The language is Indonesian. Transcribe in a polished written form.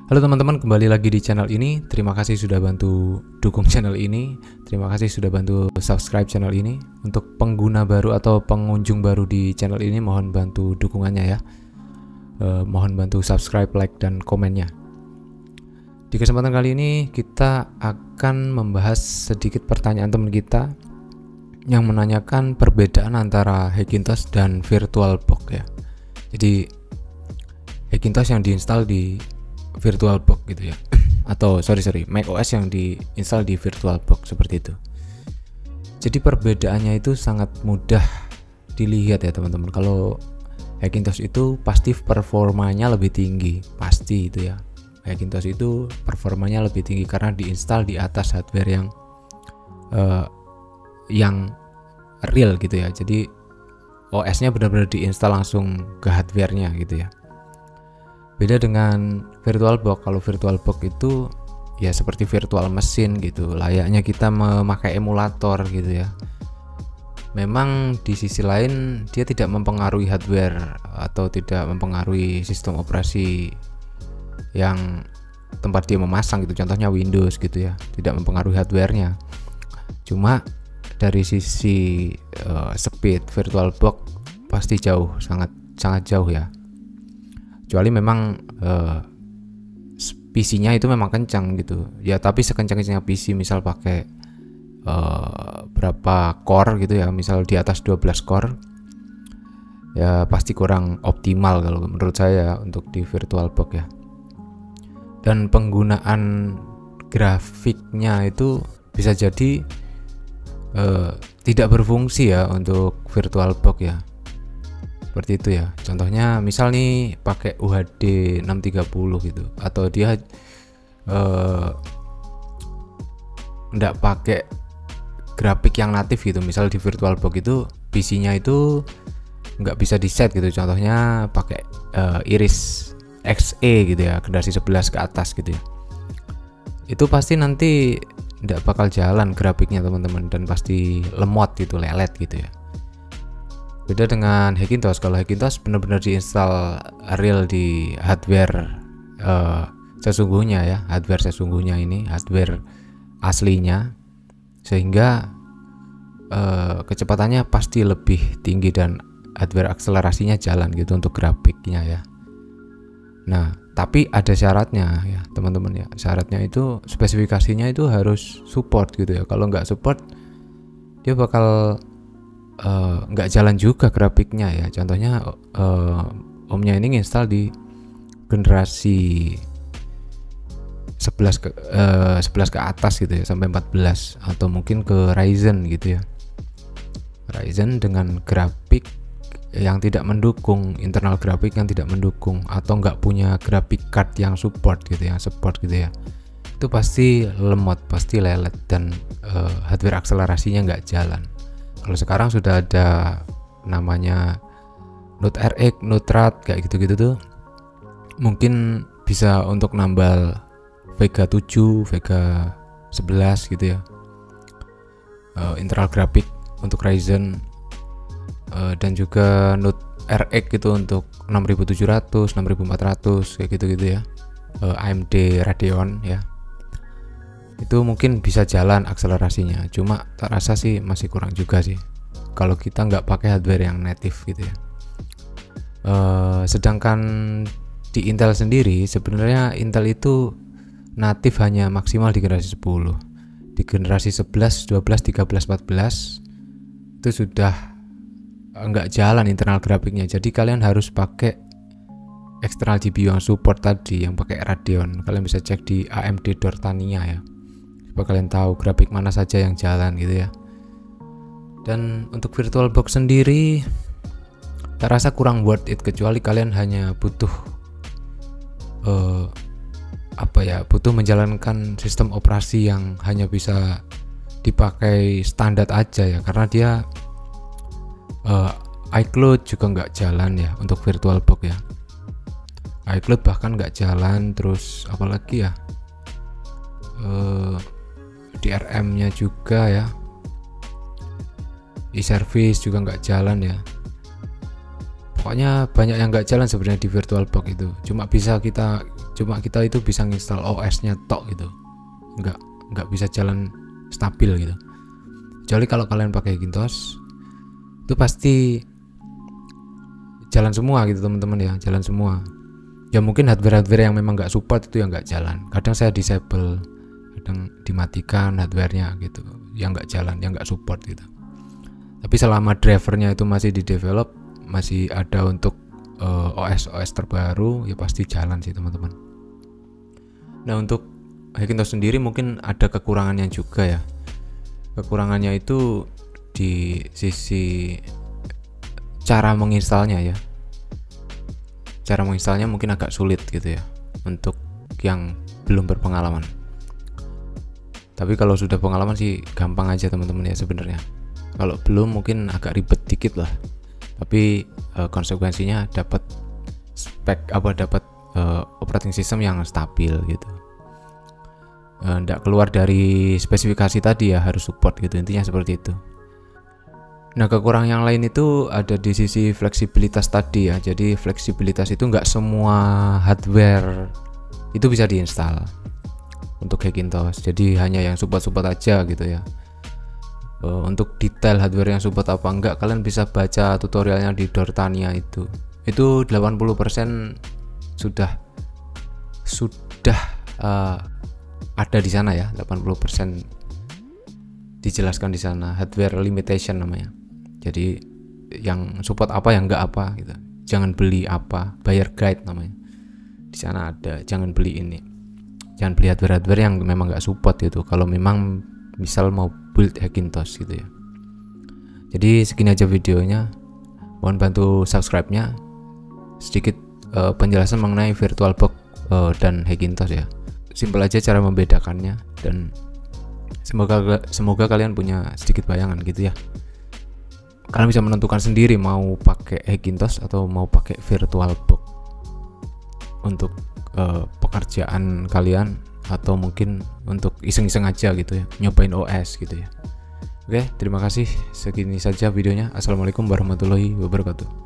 Halo teman-teman, kembali lagi di channel ini. Terima kasih sudah bantu dukung channel ini. Terima kasih sudah bantu subscribe channel ini. Untuk pengguna baru atau pengunjung baru di channel ini, mohon bantu dukungannya ya. Mohon bantu subscribe, like, dan komennya. Di kesempatan kali ini kita akan membahas sedikit pertanyaan teman kita yang menanyakan perbedaan antara Hackintosh dan VirtualBox ya. Jadi Hackintosh yang diinstal di VirtualBox gitu ya, atau macOS yang diinstal di VirtualBox seperti itu. Jadi perbedaannya itu sangat mudah dilihat ya teman-teman. Kalau Hackintosh itu pasti performanya lebih tinggi, pasti itu ya. Hackintosh itu performanya lebih tinggi karena diinstal di atas hardware yang real gitu ya. Jadi OS-nya benar-benar diinstal langsung ke hardware-nya gitu ya. Beda dengan VirtualBox. Kalau VirtualBox itu ya seperti virtual machine gitu, layaknya kita memakai emulator gitu ya. Memang di sisi lain dia tidak mempengaruhi hardware atau tidak mempengaruhi sistem operasi yang tempat dia memasang gitu, contohnya Windows gitu ya, tidak mempengaruhi hardware-nya. Cuma dari sisi speed, VirtualBox pasti jauh, sangat jauh ya. Kecuali memang PC-nya itu memang kencang gitu ya, tapi sekencang-kencangnya PC, misal pakai berapa core gitu ya, misal di atas 12 core ya, pasti kurang optimal kalau menurut saya untuk di VirtualBox ya. Dan penggunaan grafiknya itu bisa jadi tidak berfungsi ya untuk VirtualBox ya, seperti itu ya. Contohnya misal nih pakai UHD 630 gitu, atau dia enggak pakai grafik yang natif gitu, misal di VirtualBox itu PC-nya itu nggak bisa di set gitu, contohnya pakai Iris Xe gitu ya, generasi 11 ke atas gitu ya. Itu pasti nanti nggak bakal jalan grafiknya teman-teman, dan pasti lemot gitu, lelet gitu ya. Beda dengan Hackintosh. Kalau Hackintosh benar-benar diinstal real di hardware sesungguhnya ya, hardware sesungguhnya ini, hardware aslinya, sehingga kecepatannya pasti lebih tinggi dan hardware akselerasinya jalan gitu untuk grafiknya ya. Nah, tapi ada syaratnya ya teman-teman ya. Syaratnya itu spesifikasinya itu harus support gitu ya. Kalau nggak support, dia bakal nggak jalan juga grafiknya ya. Contohnya omnya ini install di generasi 11 ke atas gitu ya, sampai 14, atau mungkin ke Ryzen gitu ya. Ryzen dengan grafik yang tidak mendukung, internal grafik yang tidak mendukung, atau nggak punya grafik card yang support gitu ya, itu pasti lemot, pasti lelet, dan hardware akselerasinya nggak jalan. Kalau sekarang sudah ada namanya Node RX, Node Rad, kayak gitu-gitu tuh, mungkin bisa untuk nambal Vega 7, Vega 11 gitu ya, internal grafik untuk Ryzen, dan juga Node RX gitu untuk 6700, 6400 kayak gitu-gitu ya, AMD Radeon ya. Itu mungkin bisa jalan akselerasinya, cuma tak rasa sih masih kurang juga sih kalau kita nggak pakai hardware yang native gitu ya. Sedangkan di Intel sendiri, sebenarnya Intel itu natif hanya maksimal di generasi 10. Di generasi 11, 12, 13, 14 itu sudah nggak jalan internal grafiknya. Jadi kalian harus pakai external GPU yang support tadi, yang pakai Radeon. Kalian bisa cek di AMD Dortania ya, supaya kalian tahu grafik mana saja yang jalan gitu ya. Dan untuk VirtualBox sendiri tak rasa kurang worth it, kecuali kalian hanya butuh butuh menjalankan sistem operasi yang hanya bisa dipakai standar aja ya, karena dia iCloud juga nggak jalan ya untuk VirtualBox ya. iCloud bahkan nggak jalan, terus apalagi ya, DRM-nya juga ya, e-service juga nggak jalan ya. Pokoknya banyak yang nggak jalan sebenarnya di VirtualBox itu. Cuma bisa kita cuma kita itu bisa nginstal OS-nya tok gitu, nggak bisa jalan stabil gitu. Kecuali kalau kalian pakai Hackintosh itu pasti jalan semua gitu teman-teman ya, jalan semua. Ya mungkin hardware yang memang nggak support itu yang nggak jalan. Kadang saya disable, kadang dimatikan hardwarenya gitu, yang nggak jalan, yang nggak support gitu. Tapi selama drivernya itu masih di develop, masih ada untuk OS terbaru, ya pasti jalan sih teman-teman. Nah untuk Hackintosh sendiri mungkin ada kekurangannya juga ya. Kekurangannya itu di sisi cara menginstalnya ya. Cara menginstalnya mungkin agak sulit gitu ya untuk yang belum berpengalaman. Tapi kalau sudah pengalaman sih gampang aja teman-teman ya sebenarnya. Kalau belum mungkin agak ribet dikit lah. Tapi konsekuensinya dapat operating system yang stabil gitu. Nggak keluar dari spesifikasi tadi ya, harus support gitu, intinya seperti itu. Nah kekurangan yang lain itu ada di sisi fleksibilitas tadi ya. Jadi fleksibilitas itu nggak semua hardware itu bisa diinstal untuk Hackintosh, jadi hanya yang support aja gitu ya. Untuk detail hardware yang support apa enggak, kalian bisa baca tutorialnya di Dortania itu 80% sudah ada di sana ya. 80% dijelaskan di sana, hardware limitation namanya. Jadi yang support apa, yang enggak apa gitu. Jangan beli apa, buyer guide namanya. Di sana ada, jangan beli ini. Jangan beli hardware yang memang enggak support gitu. Kalau memang misal mau build Hackintosh gitu ya. Jadi segini aja videonya. Mohon bantu subscribe-nya. Sedikit penjelasan mengenai VirtualBox dan Hackintosh ya. Simpel aja cara membedakannya, dan semoga kalian punya sedikit bayangan gitu ya. Kalian bisa menentukan sendiri mau pakai Hackintosh atau mau pakai VirtualBox untuk pekerjaan kalian, atau mungkin untuk iseng-iseng aja gitu ya, nyobain OS gitu ya. Oke, terima kasih. Segini saja videonya. Assalamualaikum warahmatullahi wabarakatuh.